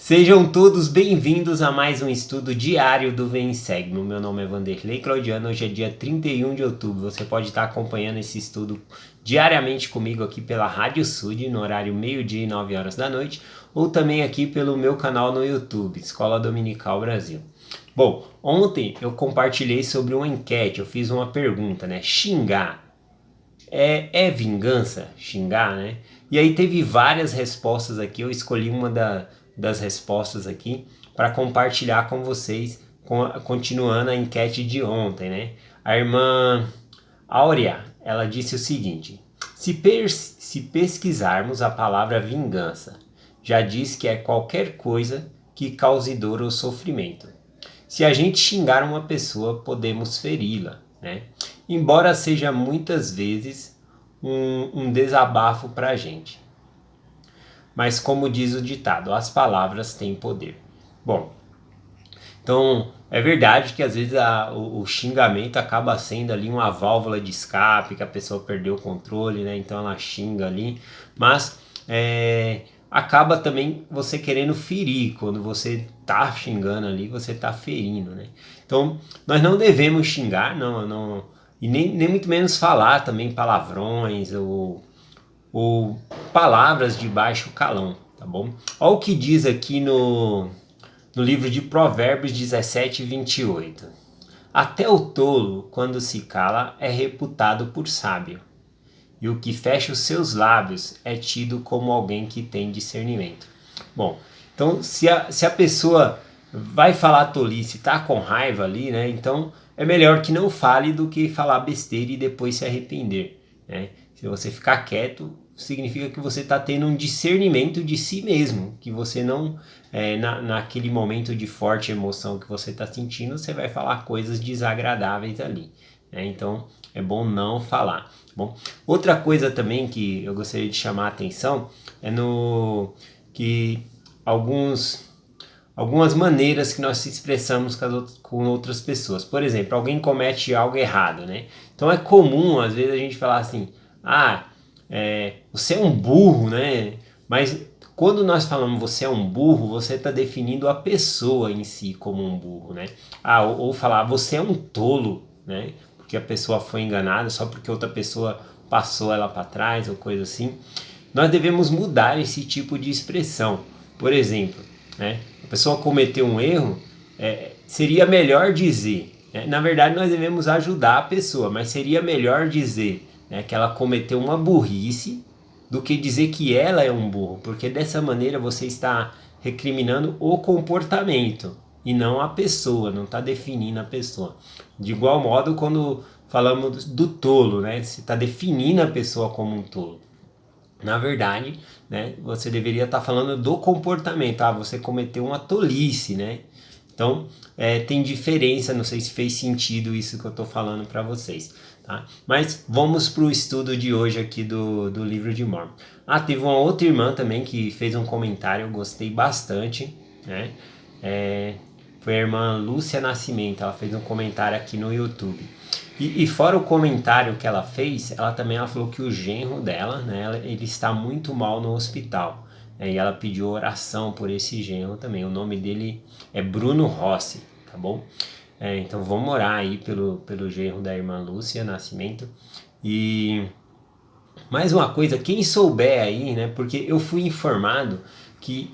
Sejam todos bem-vindos a mais um estudo diário do Vem e Segue. Meu nome é Vanderlei Claudiano, hoje é dia 31 de outubro. Você pode estar acompanhando esse estudo diariamente comigo aqui pela Rádio Sud, no horário meio-dia e 9 horas da noite, ou também aqui pelo meu canal no YouTube, Escola Dominical Brasil. Bom, ontem eu compartilhei sobre uma enquete, eu fiz uma pergunta, né? Xingar é vingança? Xingar, né? E aí teve várias respostas aqui, eu escolhi uma das respostas aqui para compartilhar com vocês, continuando a enquete de ontem, né? A irmã Áurea, ela disse o seguinte: se pesquisarmos a palavra vingança, já diz que é qualquer coisa que cause dor ou sofrimento. Se a gente xingar uma pessoa, podemos feri-la, né? Embora seja muitas vezes um desabafo para a gente. Mas como diz o ditado, as palavras têm poder. Bom, então é verdade que às vezes o xingamento acaba sendo ali uma válvula de escape, que a pessoa perdeu o controle, né? Então ela xinga ali, mas acaba também você querendo ferir, quando você tá xingando ali, você tá ferindo, né? Então nós não devemos xingar, não, e nem muito menos falar também palavrões ou palavras de baixo calão, tá bom? Olha o que diz aqui no livro de Provérbios 17, 28. Até o tolo, quando se cala, é reputado por sábio, e o que fecha os seus lábios é tido como alguém que tem discernimento. Bom, então se a pessoa vai falar tolice, tá com raiva ali, né? Então é melhor que não fale do que falar besteira e depois se arrepender, né? Se você ficar quieto, significa que você está tendo um discernimento de si mesmo, que você não, naquele momento de forte emoção que você está sentindo, você vai falar coisas desagradáveis ali, né? Então é bom não falar. Bom, outra coisa também que eu gostaria de chamar a atenção é no que algumas maneiras que nós se expressamos com outras pessoas. Por exemplo, alguém comete algo errado, né? Então é comum às vezes a gente falar assim: você é um burro, né? Mas quando nós falamos você é um burro, você está definindo a pessoa em si como um burro, né? Ou falar você é um tolo, né? Porque a pessoa foi enganada só porque outra pessoa passou ela para trás ou coisa assim. Nós devemos mudar esse tipo de expressão. Por exemplo, né? A pessoa cometeu um erro, seria melhor dizer, né? Na verdade nós devemos ajudar a pessoa, mas seria melhor dizer, né, que ela cometeu uma burrice do que dizer que ela é um burro, porque dessa maneira você está recriminando o comportamento e não a pessoa, não está definindo a pessoa. De igual modo, quando falamos do tolo, né, você está definindo a pessoa como um tolo. Na verdade, né, você deveria estar falando do comportamento. Você cometeu uma tolice, né? Então, tem diferença, não sei se fez sentido isso que eu estou falando para vocês. Tá? Mas vamos para o estudo de hoje aqui do livro de Mormon. Teve uma outra irmã também que fez um comentário, eu gostei bastante, né? Foi a irmã Lúcia Nascimento, ela fez um comentário aqui no YouTube. E fora o comentário que ela fez, ela falou que o genro dela, né, ele está muito mal no hospital. E ela pediu oração por esse genro também. O nome dele é Bruno Rossi, tá bom? Então vamos orar aí pelo genro da irmã Lúcia Nascimento. E mais uma coisa, quem souber aí, né? Porque eu fui informado que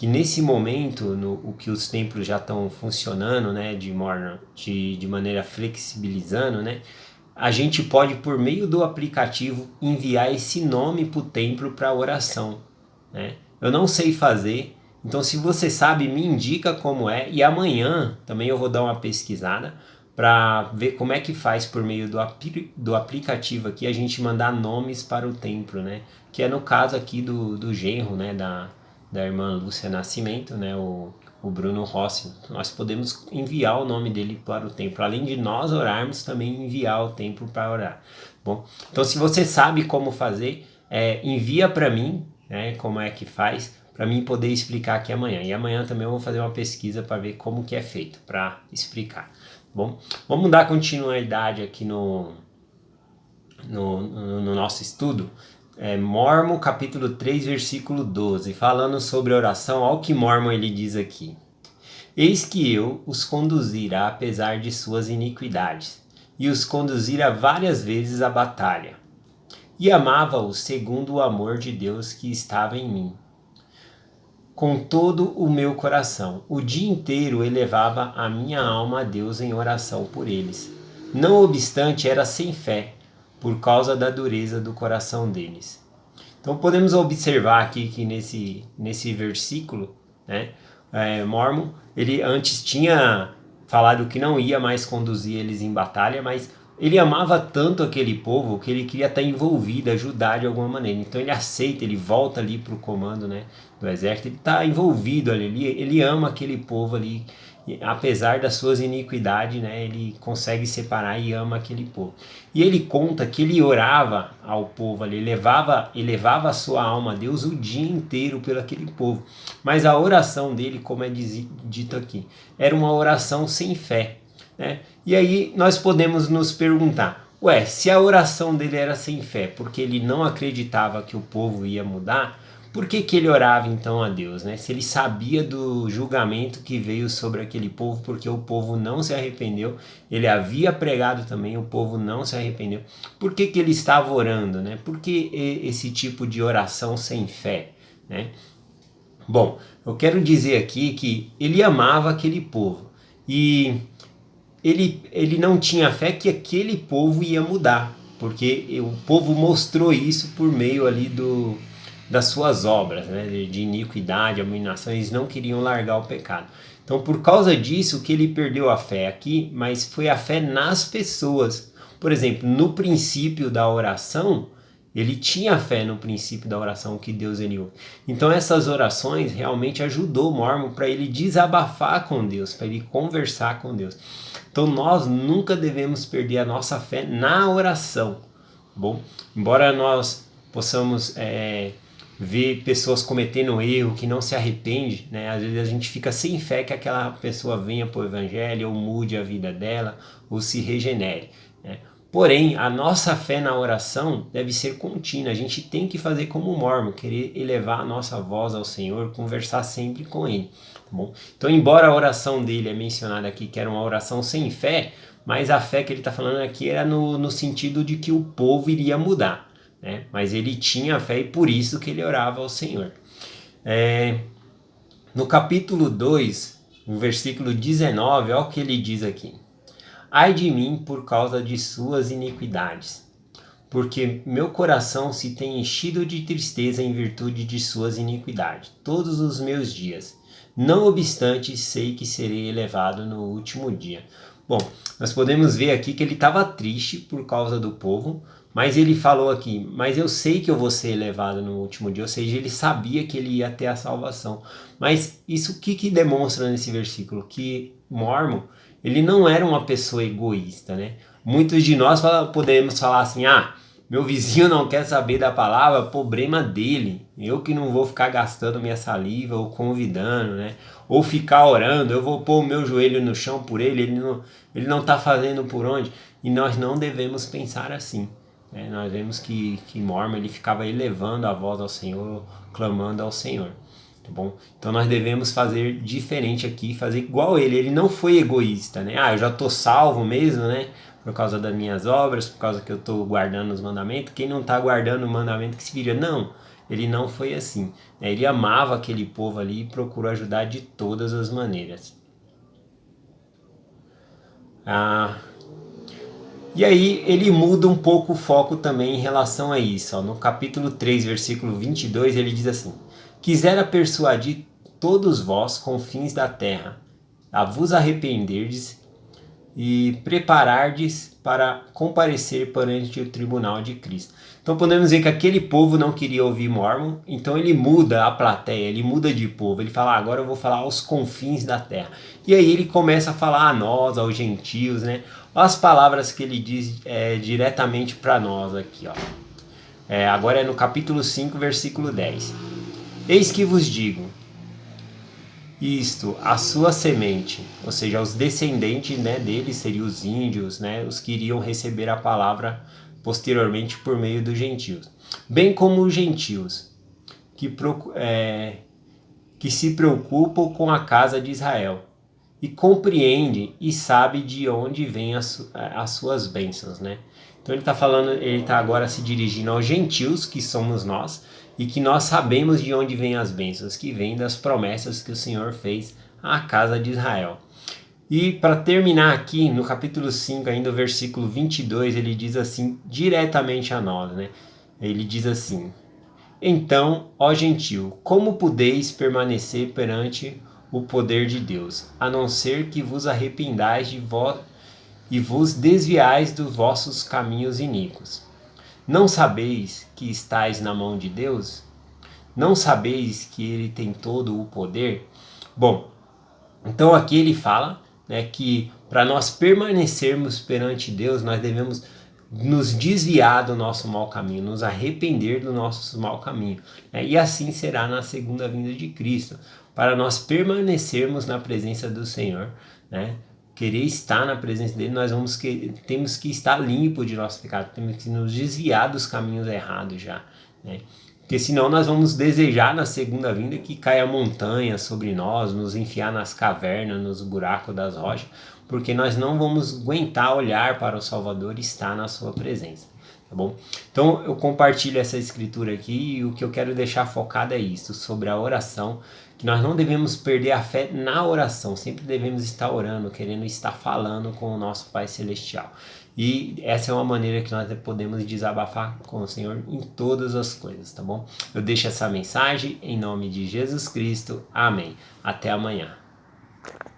nesse momento, o que os templos já estão funcionando, né, de maneira flexibilizando, né, a gente pode, por meio do aplicativo, enviar esse nome para o templo para oração, né? Eu não sei fazer, então se você sabe, me indica como é, e amanhã também eu vou dar uma pesquisada para ver como é que faz por meio do aplicativo aqui a gente mandar nomes para o templo, né? Que é no caso aqui do genro, né, da irmã Lúcia Nascimento, né, o Bruno Rossi. Nós podemos enviar o nome dele para o templo, além de nós orarmos, também enviar o templo para orar. Bom, então se você sabe como fazer, envia para mim, né, como é que faz, para mim poder explicar aqui amanhã. E amanhã também eu vou fazer uma pesquisa para ver como que é feito, para explicar. Bom, vamos dar continuidade aqui no nosso estudo. Mormon capítulo 3, versículo 12, falando sobre oração. Olha o que Mormon ele diz aqui. Eis que eu os conduzirá apesar de suas iniquidades, e os conduzira várias vezes à batalha. E amava-os segundo o amor de Deus que estava em mim, com todo o meu coração. O dia inteiro elevava a minha alma a Deus em oração por eles. Não obstante, era sem fé, por causa da dureza do coração deles. Então podemos observar aqui que nesse versículo, né, Mormon, ele antes tinha falado que não ia mais conduzir eles em batalha, mas ele amava tanto aquele povo que ele queria estar envolvido, ajudar de alguma maneira. Então ele aceita, ele volta ali para o comando, né, do exército, ele está envolvido ali, ele ama aquele povo ali, apesar das suas iniquidades, né, ele consegue separar e ama aquele povo. E ele conta que ele orava ao povo ali, elevava a sua alma a Deus o dia inteiro pelo aquele povo. Mas a oração dele, como é dito aqui, era uma oração sem fé, né? E aí nós podemos nos perguntar, se a oração dele era sem fé, porque ele não acreditava que o povo ia mudar, por que ele orava então a Deus, né? Se ele sabia do julgamento que veio sobre aquele povo, porque o povo não se arrependeu, ele havia pregado também, o povo não se arrependeu. Por que ele estava orando, né? Por que esse tipo de oração sem fé, né? Bom, eu quero dizer aqui que ele amava aquele povo e ele não tinha fé que aquele povo ia mudar, porque o povo mostrou isso por meio ali das suas obras, né, de iniquidade, abominação. Eles não queriam largar o pecado. Então, por causa disso que ele perdeu a fé aqui, mas foi a fé nas pessoas. Por exemplo, no princípio da oração, ele tinha fé no princípio da oração que Deus ele ouve. Então essas orações realmente ajudou o Mormon para ele desabafar com Deus, para ele conversar com Deus. Então nós nunca devemos perder a nossa fé na oração. Bom, embora nós possamos ver pessoas cometendo erro, que não se arrepende, né? Às vezes a gente fica sem fé que aquela pessoa venha para o evangelho, ou mude a vida dela, ou se regenere, né? Porém, a nossa fé na oração deve ser contínua. A gente tem que fazer como o Mormon, querer elevar a nossa voz ao Senhor, conversar sempre com Ele. Tá bom? Então, embora a oração dele é mencionada aqui, que era uma oração sem fé, mas a fé que ele está falando aqui era no sentido de que o povo iria mudar, né? Mas ele tinha fé e por isso que ele orava ao Senhor. No capítulo 2, no versículo 19, olha o que ele diz aqui. Ai de mim por causa de suas iniquidades, porque meu coração se tem enchido de tristeza em virtude de suas iniquidades, todos os meus dias. Não obstante, sei que serei elevado no último dia. Bom, nós podemos ver aqui que ele estava triste por causa do povo, mas ele falou aqui, mas eu sei que eu vou ser elevado no último dia, ou seja, ele sabia que ele ia ter a salvação. Mas isso o que demonstra nesse versículo? Que Mormon, ele não era uma pessoa egoísta, né? Muitos de nós podemos falar assim, meu vizinho não quer saber da palavra, problema dele. Eu que não vou ficar gastando minha saliva ou convidando, né? Ou ficar orando, eu vou pôr o meu joelho no chão por ele, ele não está fazendo por onde. E nós não devemos pensar assim, né? Nós vemos que Mormon, ele ficava elevando a voz ao Senhor, clamando ao Senhor. Tá bom? Então nós devemos fazer diferente aqui, fazer igual ele não foi egoísta, né? Eu já estou salvo mesmo, né? Por causa das minhas obras, por causa que eu estou guardando os mandamentos, quem não está guardando o mandamento que se vira. Não, ele não foi assim, né? Ele amava aquele povo ali e procurou ajudar de todas as maneiras. E aí ele muda um pouco o foco também em relação a isso. No capítulo 3, versículo 22, ele diz assim: Quisera persuadir todos vós, confins da terra, a vos arrependerdes e preparardes para comparecer perante o tribunal de Cristo. Então podemos ver que aquele povo não queria ouvir Mormon, então ele muda a plateia, ele muda de povo, ele fala, agora eu vou falar aos confins da terra. E aí ele começa a falar a nós, aos gentios, né? As palavras que ele diz diretamente para nós aqui, ó. Agora é no capítulo 5, versículo 10. Eis que vos digo, isto, a sua semente, ou seja, os descendentes, né, deles seriam os índios, né, os que iriam receber a palavra posteriormente por meio dos gentios. bem como os gentios, que se preocupam com a casa de Israel, e compreende e sabe de onde vêm as suas bênçãos, né? Então ele está falando, ele está agora se dirigindo aos gentios, que somos nós, e que nós sabemos de onde vêm as bênçãos, que vêm das promessas que o Senhor fez à casa de Israel. E para terminar aqui, no capítulo 5, ainda o versículo 22, ele diz assim, diretamente a nós, né? Ele diz assim: então, ó gentio, como podeis permanecer perante o poder de Deus, a não ser que vos arrependais de vós e vos desviais dos vossos caminhos iníquos? Não sabeis que estáis na mão de Deus? Não sabeis que Ele tem todo o poder? Bom, então aqui ele fala, né, que para nós permanecermos perante Deus, nós devemos nos desviar do nosso mau caminho, nos arrepender do nosso mau caminho, né? E assim será na segunda vinda de Cristo, para nós permanecermos na presença do Senhor, né? Querer estar na presença dele, temos que estar limpo de nosso pecado, temos que nos desviar dos caminhos errados já, né? Porque senão nós vamos desejar na segunda vinda que caia montanha sobre nós, nos enfiar nas cavernas, nos buracos das rochas, porque nós não vamos aguentar olhar para o Salvador e estar na sua presença, tá bom? Então eu compartilho essa escritura aqui e o que eu quero deixar focado é isso, sobre a oração, que nós não devemos perder a fé na oração, sempre devemos estar orando, querendo estar falando com o nosso Pai Celestial. E essa é uma maneira que nós podemos desabafar com o Senhor em todas as coisas, tá bom? Eu deixo essa mensagem em nome de Jesus Cristo. Amém. Até amanhã.